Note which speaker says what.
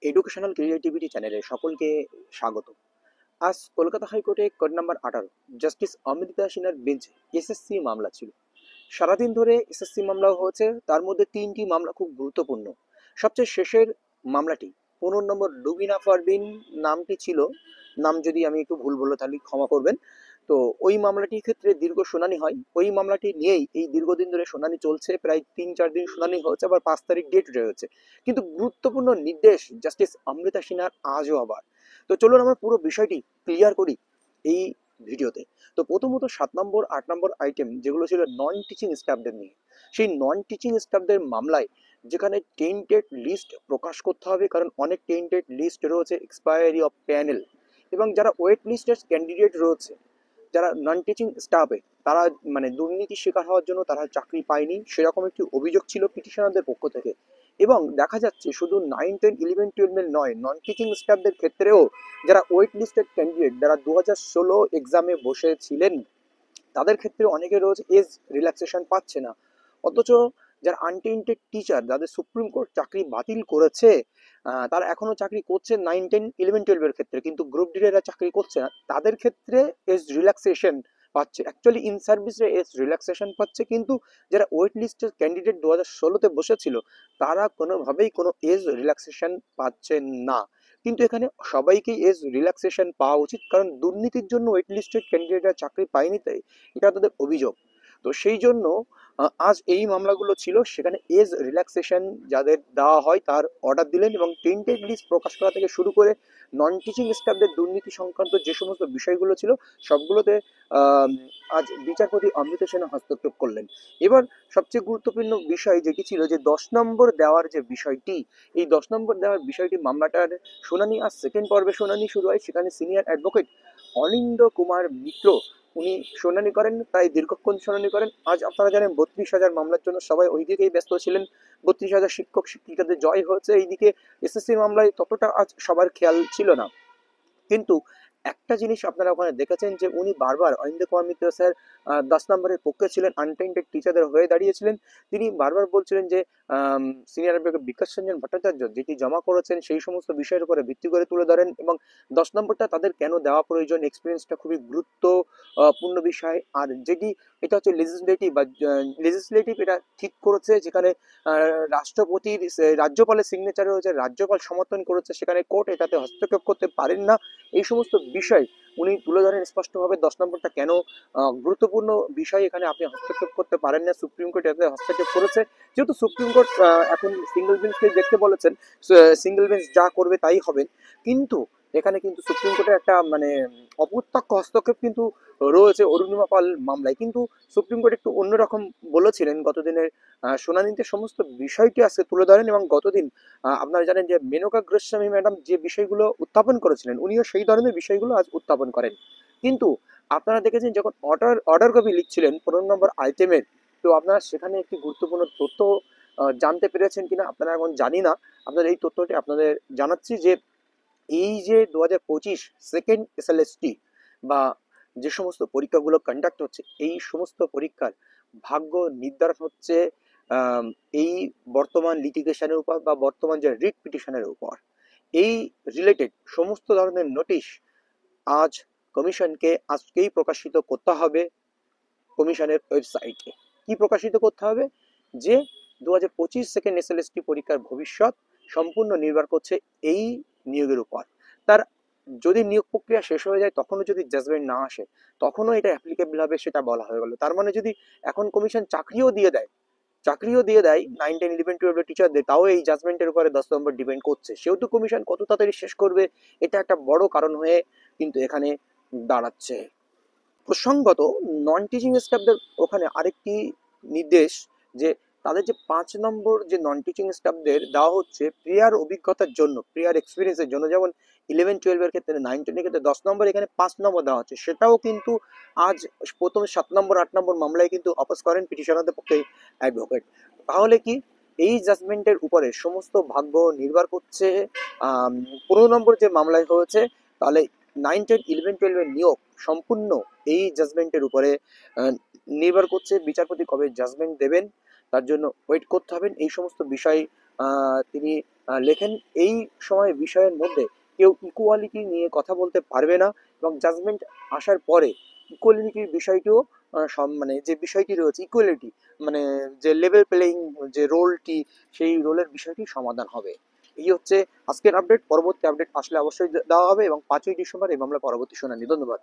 Speaker 1: Educational creativity চ্যানেলে সকলকে স্বাগত। আজ কলকাতা হাইকোর্টে কোড নাম্বার 18 জাস্টিস অমৃতা সিনহার বেঞ্চে এসএসসি মামলা ছিল। সারাদিন ধরে এসএসসি মামলা হয়েছে, তার মধ্যে 3টি মামলা খুব গুরুত্বপূর্ণ। সবচেয়ে শেষের মামলাটি 15 নম্বর লুবিনা পারভিন নামটি ছিল, নাম যদি আমি একটু ভুল বলে তাহলে ক্ষমা করবেন। তো ওই মামলাটির ক্ষেত্রে দীর্ঘ শুনানি হয়, ওই মামলাটি নিয়েই এই দীর্ঘদিন ধরে শুনানি চলছে, প্রায় 3-4 দিন শুনানি হয়েছে, আবার 5 তারিখ ডেট রয়েছে। কিন্তু গুরুত্বপূর্ণ নির্দেশ জাস্টিস অমৃতা সিনহার আজও আবার। তো চলুন আমরা পুরো বিষয়টি ক্লিয়ার করি এই ভিডিওতে। তো প্রথমত 7 নম্বর 8 নম্বর আইটেম যেগুলো ছিল নন টিচিং স্টাফদের নিয়ে, সেই নন টিচিং স্টাফদের মামলায় যেখানে টেন্টেড লিস্ট প্রকাশ করতে হবে, কারণ অনেক টেন্টেড লিস্ট রয়েছে, এক্সপায়ারি অফ প্যানেল, এবং যারা ওয়েট লিস্টের ক্যান্ডিডেট রয়েছে, যারা নন টিচিং স্টাফে, তারা মানে দুর্নীতির শিকার হওয়ার জন্য তারা চাকরি পায়নি, সেরকম একটি অভিযোগ ছিল পিটিশনারদের পক্ষ থেকে। এবং দেখা যাচ্ছে শুধু 9, 10, 11, 12 নয়, নন টিচিং স্টাফদের ক্ষেত্রেও যারা ওয়েট লিস্টেড ক্যান্ডিডেট, যারা 2016 এক্সামে বসেছিলেন, তাদের ক্ষেত্রে অনেকে রোজ এজ রিল্যাক্সেশন পাচ্ছে না। অথচ যারা আনটেন্টেড টিচার, যাদের সুপ্রিম কোর্ট চাকরি বাতিল করেছে, তারা এখনো চাকরি করছে 9, 10, 11, 12 ক্ষেত্রে, কিন্তু গ্রুপ ডি এরা চাকরি করছে না, তাদের ক্ষেত্রে এজ রিল্যাক্সেশন পাচ্ছে। অ্যাকচুয়ালি ইন সার্ভিসে এজ রিল্যাক্সেশন পাচ্ছে, কিন্তু যারা ওয়েট লিস্টের ক্যান্ডিডেট 2016-তে বসেছিল, তারা কোনোভাবেই কোনো এজ রিল্যাক্সেশন পাচ্ছেন না। কিন্তু এখানে সবাইকেই এজ রিল্যাক্সেশন পাওয়া উচিত, কারণ দুর্নীতির জন্য ওয়েট লিস্টেড ক্যান্ডিডেটরা চাকরি পায়নি, তাই এটা তাদের অভিযোগ। তো সেই জন্য আজ এই মামলাগুলো ছিল, সেখানে এজ রিল্যাক্সেশন যাদের দেওয়া হয় তার অর্ডার দিলেন, এবং টেন্টেড লিস্ট প্রকাশ করা থেকে শুরু করে নন টিচিং স্টাফদের দুর্নীতি সংক্রান্ত যে সমস্ত বিষয়গুলো ছিল, সবগুলোতে আহ, আজ বিচারপতি অমৃতা সেন হস্তক্ষেপ করলেন। এবার সবচেয়ে গুরুত্বপূর্ণ বিষয় যেটি ছিল যে 10 নম্বর দেওয়ার যে বিষয়টি, এই 10 নম্বর দেওয়ার বিষয়টি, মামলাটার শুনানি আজ সেকেন্ড পর্বে শুনানি শুরু হয়। সেখানে সিনিয়র অ্যাডভোকেট অনিন্দ কুমার মিত্র উনি শুনানি করেন, প্রায় দীর্ঘক্ষণ শুনানি করেন। আজ আপনারা জানেন 32,000 মামলার জন্য সবাই ওই দিকেই ব্যস্ত ছিলেন, 32,000 শিক্ষক শিক্ষিকাদের জয় হয়েছে, এইদিকে এসএসসি মামলায় ততটা আজ সবার খেয়াল ছিল না। কিন্তু একটা জিনিস আপনারা ওখানে দেখেছেন যে উনি বারবার, অরিন্দ কুমার মিত্র স্যার 10 নম্বরের পক্ষে ছিলেন, আনটেন্টেড টিচারদের হয়ে দাঁড়িয়েছিলেন। তিনি বারবার বলছিলেন যে সিনিয়র অ্যাডভোকেট বিকাশ রঞ্জন ভট্টাচার্য যেটি জমা করেছেন সেই সমস্ত বিষয়ের উপরে ভিত্তি করে তুলে ধরেন, এবং 10 নম্বরটা তাদের কেন দেওয়া প্রয়োজন, এক্সপিরিয়েন্সটা খুবই গুরুত্বপূর্ণ বিষয়। আর যেটি এটা হচ্ছে লেজিসলেটিভ বা লেজিসলেটিভ, এটা ঠিক করেছে, যেখানে রাষ্ট্রপতির রাজ্যপালের সিগনেচার রয়েছে, রাজ্যপাল সমর্থন করেছে, সেখানে কোর্ট এটাতে হস্তক্ষেপ করতে পারেন না। এই সমস্ত বিষয় উনি তুলে ধরেন স্পষ্টভাবে। 10 নম্বরটা কেন গুরুত্বপূর্ণ বিষয়, এখানে আপনি হস্তক্ষেপ করতে পারেন না, সুপ্রিম কোর্ট এতে হস্তক্ষেপ করেছে। যেহেতু সুপ্রিম কোর্ট এখন সিঙ্গেল বেঞ্চকে দেখতে বলেছেন, সিঙ্গেল বেঞ্চ যা করবে তাই হবে, কিন্তু এখানে কিন্তু সুপ্রিম কোর্টের একটা মানে অপ্রত্যক্ষ হস্তক্ষেপ কিন্তু রয়েছে অরুণিমা পাল মামলায়। কিন্তু সুপ্রিম কোর্ট একটু অন্যরকম বলেছিলেন গতদিনের শুনানিতে, সমস্ত বিষয়টি আজকে তুলে ধরেন। এবং গতদিন আপনারা জানেন যে মেনকা গোস্বামী ম্যাডাম যে বিষয়গুলো উত্থাপন করেছিলেন, উনিও সেই ধরনের বিষয়গুলো আজ উত্থাপন করেন। কিন্তু আপনারা দেখেছেন যখন অর্ডার কপি লিখছিলেন 15 নম্বর আইটেমের, তো আপনারা সেখানে একটি গুরুত্বপূর্ণ তথ্য জানতে পেরেছেন কিনা আপনারা এখন জানি না। আপনাদের এই তথ্যটি আপনাদের জানাচ্ছি যে এই যে 2025 সেকেন্ড এসএলএসটি বা যে সমস্ত পরীক্ষাগুলো কন্ডাক্ট হচ্ছে, এই সমস্ত পরীক্ষার ভাগ্য নির্ধারণ হচ্ছে আম, এই বর্তমান লিটিগেশনের উপর বা বর্তমান যে রিট পিটিশনের উপর। এই রিলেটেড সমস্ত ধরনের নোটিশ আজ কমিশনকে আজকেই প্রকাশিত করতে হবে কমিশনের ওয়েবসাইটে। কি প্রকাশিত করতে হবে? যে 2025 সেকেন্ড এসএলএসটি পরীক্ষার ভবিষ্যৎ সম্পূর্ণ নির্ভর করছে এই নিয়োগের উপর। তার যদি নিয়োগ প্রক্রিয়া শেষ হয়ে যায়, তখনও যদি জাজমেন্ট না আসে, তখনও এটা অ্যাপ্লিকেবল হবে, সেটা বলা হয়ে গেল। তার মানে যদি এখন কমিশন চাকরিও দিয়ে দেয় 9, 10, 11, 12 টিচারদের, তাও এই জাজমেন্টের উপরে 10 নম্বর ডিপেন্ড করছে। সেহেতু কমিশন কত তাড়াতাড়ি শেষ করবে, এটা একটা বড় কারণ হয়ে কিন্তু এখানে দাঁড়াচ্ছে। প্রসঙ্গত নন টিচিং স্টাফদের ওখানে আরেকটি নির্দেশ, যে তাদের যে 5 নম্বর যে নন টিচিং স্টাফদের দেওয়া হচ্ছে প্রিয়ার অভিজ্ঞতার জন্য, প্রিয়ার এক্সপিরিয়েন্সের জন্য, যেমন 11, 12-এর ক্ষেত্রে, 9, 10-এর ক্ষেত্রে 10 নম্বর, এখানে 5 নম্বর দেওয়া হচ্ছে, সেটাও কিন্তু আজ প্রথম 7 নম্বর 8 নম্বর মামলায় কিন্তু অপোজ করেন পিটিশনারদের পক্ষে অ্যাডভোকেট। তাহলে কি এই জাজমেন্টের উপরে সমস্ত ভাগ্য নির্ভর করছে 15 নম্বর যে মামলায় হয়েছে, তাহলে 9, 10, 11, 12-এর নিয়োগ সম্পূর্ণ এই জাজমেন্টের উপরে নির্ভর করছে। বিচারপতি কবে জাজমেন্ট দেবেন তার জন্য ওয়েট করতে হবে। এই সমস্ত বিষয় তিনি লেখেন, এই সময় বিষয়ের মধ্যে কেউ ইকুয়ালিটি নিয়ে কথা বলতে পারবে না, এবং জাজমেন্ট আসার পরে ইকুয়ালিটির বিষয়টিও মানে যে বিষয়টি রয়েছে ইকুয়ালিটি, মানে যে লেভেল প্লেয়িং যে রোলটি, সেই রোলের বিষয়টি সমাধান হবে। এই হচ্ছে আজকের আপডেট। পরবর্তী আপডেট আসলে অবশ্যই দেওয়া হবে, এবং 5ই ডিসেম্বর এই মামলার পরবর্তী শুনানি। ধন্যবাদ।